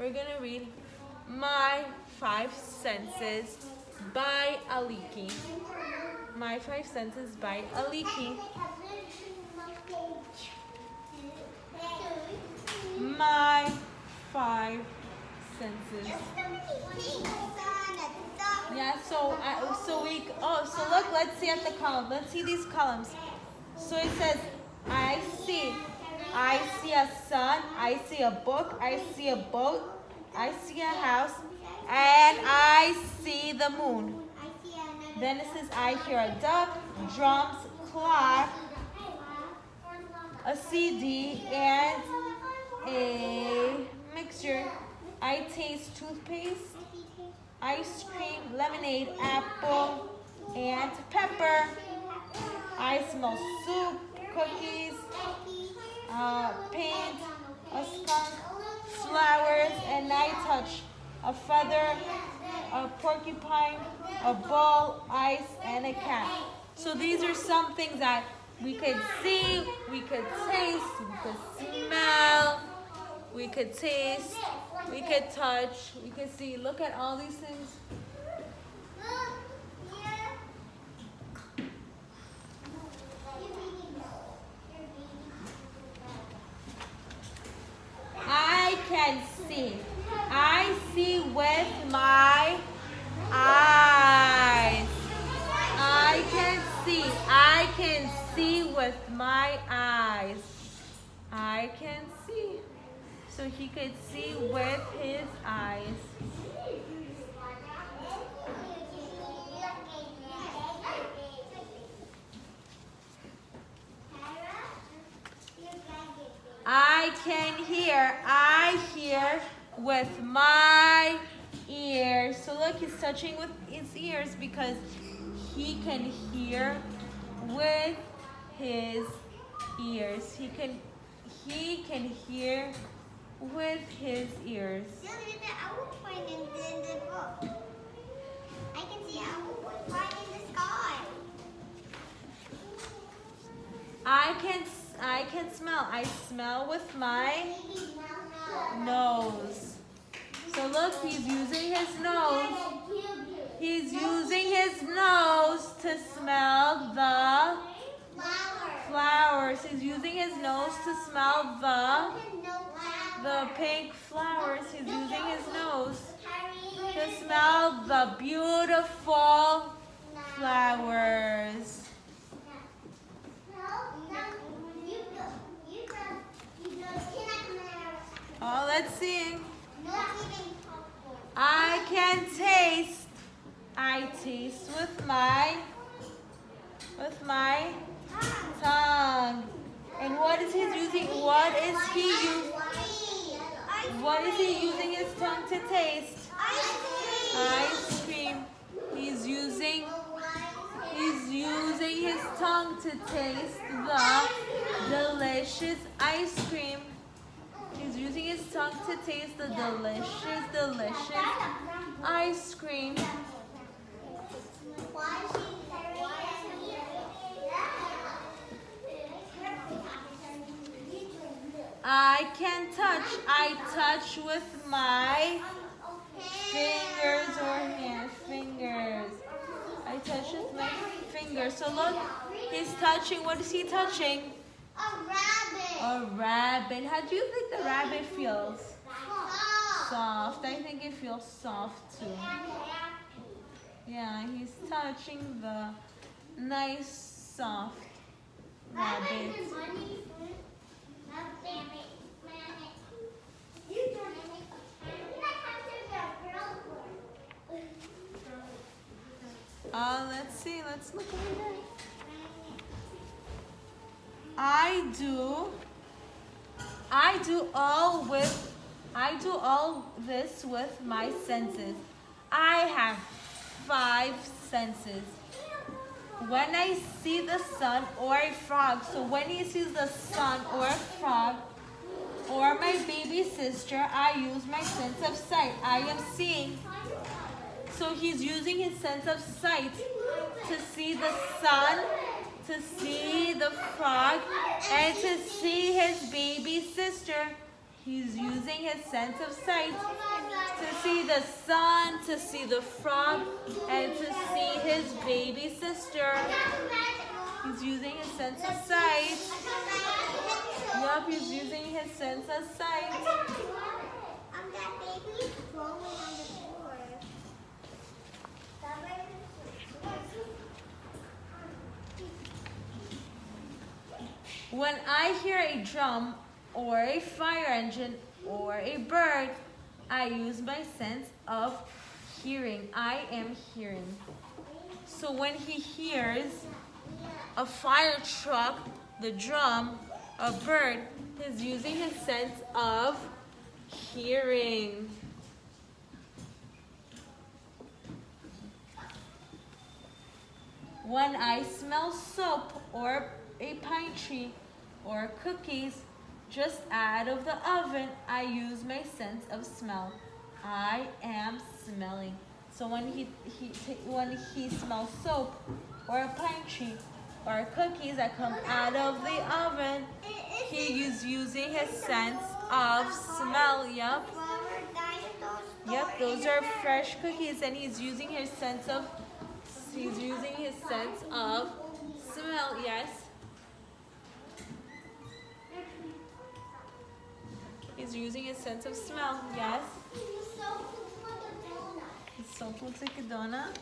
we're gonna read My Five Senses by Aliki. My Five Senses by Aliki. My Five Senses. Yeah, so look, let's see at the column. Let's see these columns. So it says, I see a sun, I see a book, I see a boat, I see a house, and I see the moon. Then it says, I hear a duck, drums, clock, a CD, and a mixture. I taste toothpaste, ice cream, lemonade, apple, and pepper. I smell soup, cookies, paint, a skunk, flowers, and I touch a feather, a porcupine, a ball, ice, and a cat. So these are some things that we could see, we could taste, we could smell, we could taste, we could touch, we could see. Look at all these things. I can see. I see with my eyes. I can see. I can see with my eyes. I can see. So he could see with his eyes. I can hear. I hear with my ears. So look, he's touching with his ears because he can hear with his ears. He can hear with his ears. I can see owl flying in the sky. I can smell. I smell with my nose. So look, he's using his nose. He's using his nose to smell the flowers. He's using his nose to smell the pink flowers. He's using his nose to smell the beautiful flowers. Oh, let's see. I can taste. I taste with my tongue. And what is he using? What is he using his tongue to taste? Ice cream. He's using his tongue to taste the delicious ice cream. He's using his tongue to taste the delicious ice cream. I can touch. I touch with my fingers or hands. Fingers. I touch with my fingers. So look, he's touching. What is he touching? A rabbit. A rabbit. How do you think the rabbit feels? Soft. I think it feels soft too. Yeah, he's touching the nice soft rabbit. Let's see. Let's look over here. I do all this with my senses. I have 5 senses. When I see the sun or a frog, so when he sees the sun or a frog or my baby sister, I use my sense of sight. I am seeing. So he's using his sense of sight to see the sun, to see the frog, and to see his baby sister. He's using his sense of sight to see the sun, to see the frog, and to see his baby sister. He's using his sense of sight. Yup, he's using his sense of sight. That baby is rolling on the floor. When I hear a drum or a fire engine or a bird, I use my sense of hearing. I am hearing. So when he hears a fire truck, the drum, a bird, he's using his sense of hearing. When I smell soap or a pine tree or cookies just out of the oven, I use my sense of smell. I am smelling. So when he smells soap or a pine tree or cookies that come out of the oven, he is using his sense of smell. Yep. Yep, those are fresh cookies, and he's using his sense of smell. Yes. He's using his sense of smell. Yes. It so looks like a donut.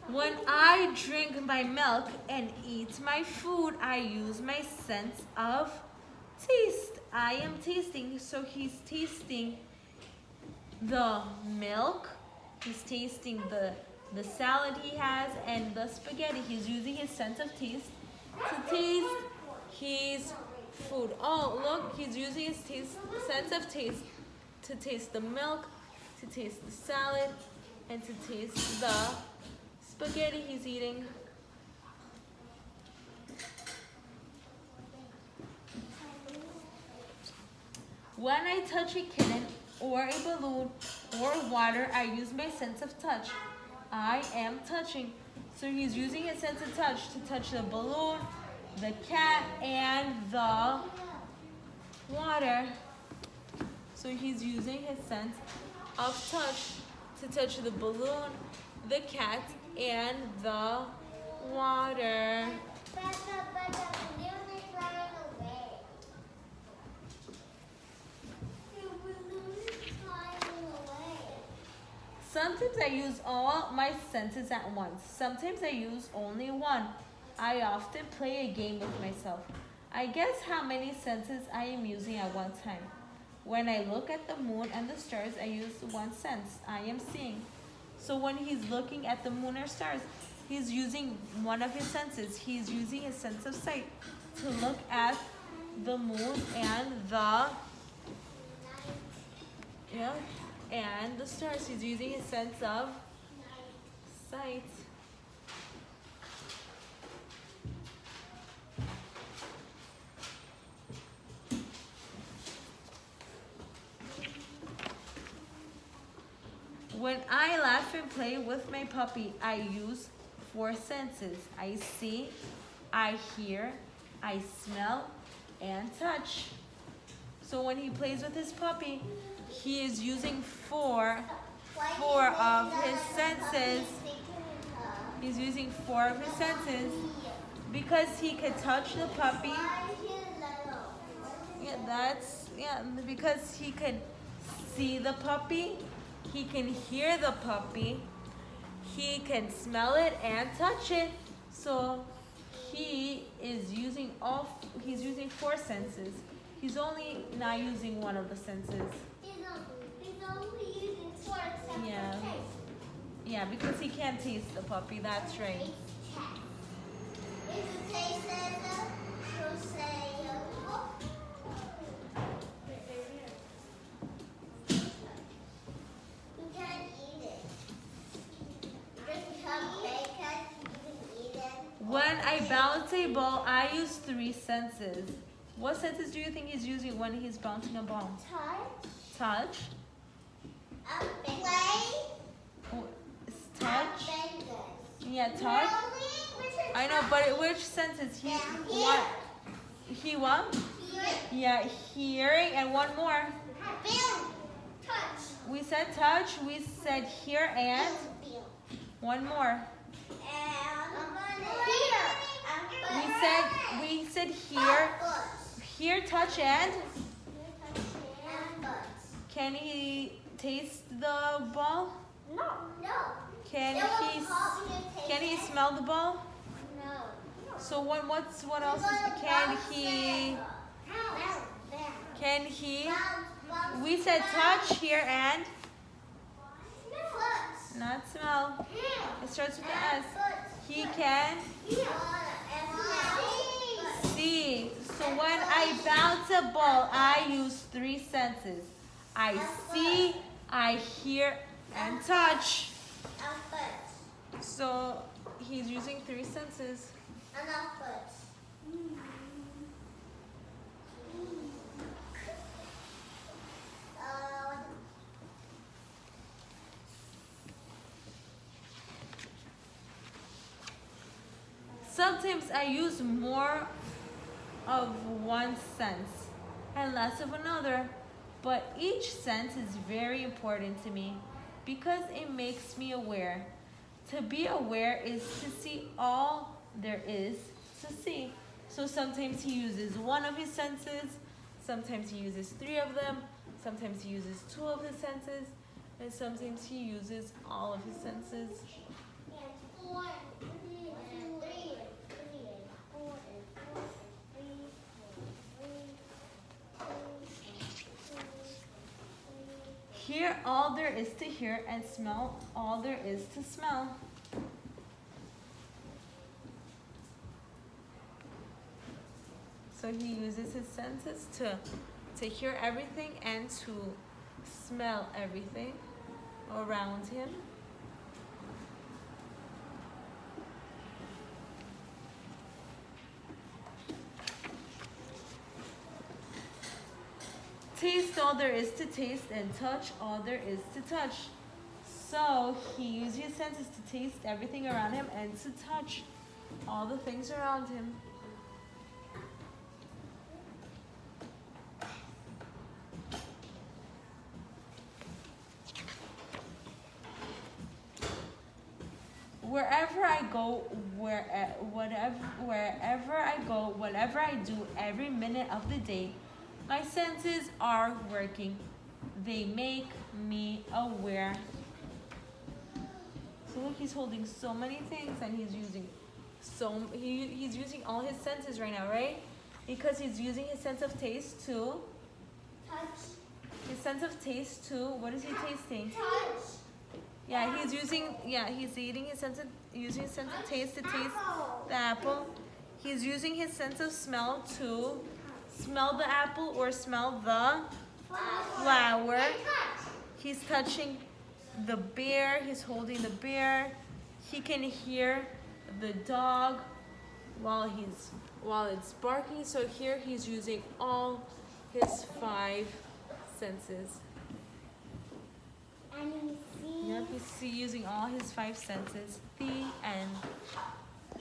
When I drink my milk and eat my food, I use my sense of taste. I am tasting, so he's tasting the milk. He's tasting the salad he has and the spaghetti. He's using his sense of taste to taste his food. Oh, look, he's using his sense of taste to taste the milk, to taste the salad, and to taste the spaghetti he's eating. When I touch a kitten or a balloon or water, I use my sense of touch. I am touching. So he's using his sense of touch to touch the balloon, the cat, and the water. So he's using his sense of touch to touch the balloon, the cat, and the water. Sometimes I use all my senses at once. Sometimes I use only one. I often play a game with myself. I guess how many senses I am using at one time. When I look at the moon and the stars, I use one sense. I am seeing. So when he's looking at the moon or stars, he's using one of his senses. He's using his sense of sight to look at the moon and and the stars. He's using his sense of sight. When I laugh and play with my puppy, I use 4 senses. I see, I hear, I smell, and touch. So when he plays with his puppy, he is using four of his senses. He's using 4 of his senses because he could touch the puppy. Because he could see the puppy, he can hear the puppy, he can smell it and touch it. So he's using 4 senses. He's only not using one of the senses. He's only using 4 senses. Yeah. Yeah, because he can't taste the puppy. That's right. If you taste it, you'll say, you can't eat it. Just become bacon, you can eat it. When I bounce a ball, I use 3 senses. What senses do you think he's using when he's bouncing a ball? Touch. Play. Touch. Yeah, touch. I know, but which senses? He what? Yeah, hearing, and one more. Feel. Touch. We said touch, we said hear, and Feel. one more. We said hear, touch, and can he taste the ball? No. Can he smell the ball? No. So what else can he we said touch, hear, and not smell. It starts with an S. He can see. So when I bounce a ball, I use 3 senses. I see, I hear, and touch. So he's using 3 senses. Sometimes I use more of one sense and less of another, but each sense is very important to me because it makes me aware. To be aware is to see all there is to see. So sometimes he uses one of his senses, sometimes he uses 3 of them, sometimes he uses 2 of his senses, and sometimes he uses all of his senses. Hear all there is to hear, and smell all there is to smell. So he uses his senses to hear everything and to smell everything around him. Taste all there is to taste, and touch all there is to touch. So he uses his senses to taste everything around him and to touch all the things around him. Wherever I go, whatever I do every minute of the day, my senses are working. They make me aware. So look, he's holding so many things, and he's using he's using all his senses right now, right? Because he's using his sense of taste too. Touch. His sense of taste too. What is he tasting? Touch. Yeah, he's eating using his sense of taste to taste the apple. He's using his sense of smell to smell the apple or smell the flower. He's touching the bear, he's holding the bear. He can hear the dog while it's barking. So here he's using all his 5 senses. And you see. Yep, he's using all his 5 senses. The end.